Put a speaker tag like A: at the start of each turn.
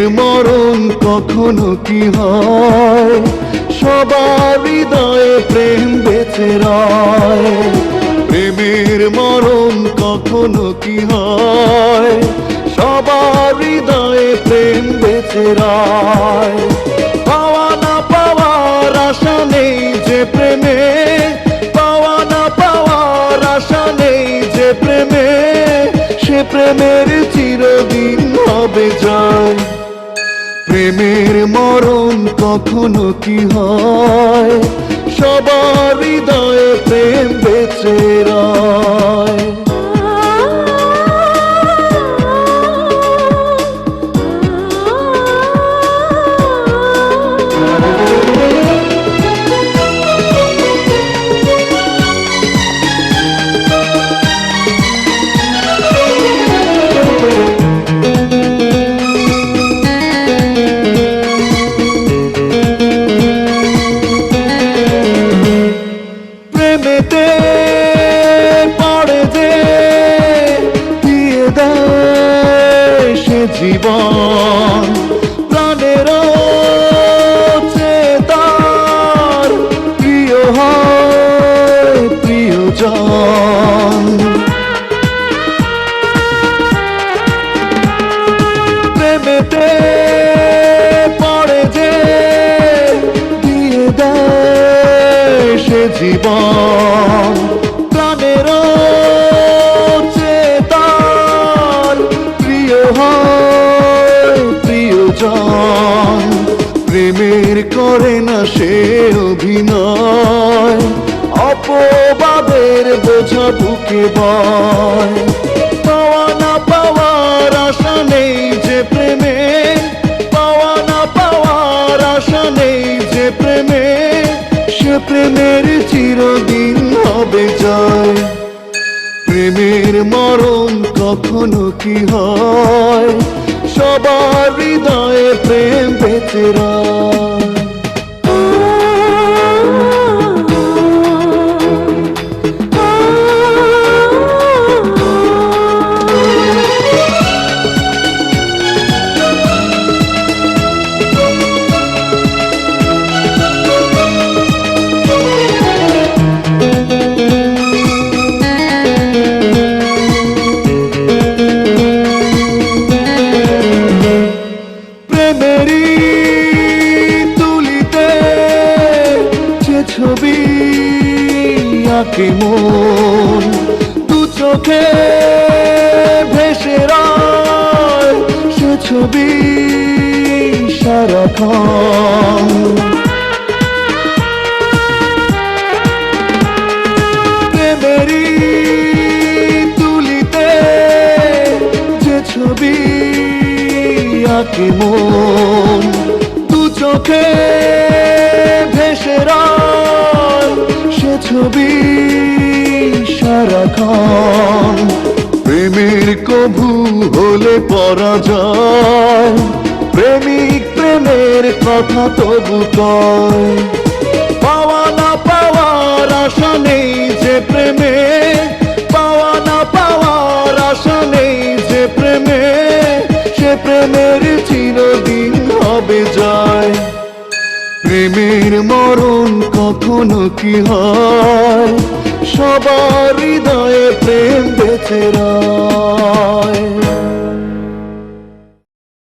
A: প্রেমের মরণ কখনো কি হয়, সবার হৃদয়ে প্রেম বেঁচে রয়। প্রেমের মরণ কখনো কি হয়, সবার হৃদয়ে প্রেম বেঁচে রয়। পাওয়া না পাওয়ার আশা নেই যে প্রেমে, পাওয়া না পাওয়ার আশা নেই যে প্রেমে, সে প্রেমের চিরদিন হবে জয়। প্রেমের মরণ কখনো কি হয়, সবার হৃদয়ে প্রেম বেঁচে রয়। প্রেমেতে পড়ে যে দিয়ে দেয় সে জীবন, প্রাণের চেয়ে তার প্রিয় হয় প্রিয়জন। প্রেমেতে পড়ে যে দিয়ে দেয় সে জীবন, প্রাণের চেয়ে তার প্রিয় হয় প্রিয়জন। প্রেমের করে না সে অভিনয়, অপবাদের বোঝা বুকে বয়। পাওয়া না পাওয়ার আশা নেই যে প্রেমে, পাওয়া না পাওয়ার আশা নেই যে প্রেমে, সে প্রেমের চিরদিন হবে জয়। প্রেমের মরণ কখনো কি হয়, সবার হৃদয়ে প্রেম বেঁচে রয়। প্রেমেরই তুলিতে যে ছবি আঁকে মন, দু চোখে ভেসে রয় সে ছবি সারাক্ষণ। প্রেমেরই তুলিতে যে ছবি আঁকে মন, দু চোখে ভেসে রয় সে ছবি সারাক্ষণ। প্রেমের কভু হলে পরাজয়, প্রেমিক প্রেমের কথা তবু কয়। পাওয়া না পাওয়ার আশা নেই যে প্রেমে, পাওয়া না পাওয়ার আশা নেই যে প্রেমে, সে প্রেমের চিরদিন হবে জয়। প্রেমের মরণ কখনো কি হয়, সবার হৃদয়ে প্রেম বেঁচে রয়।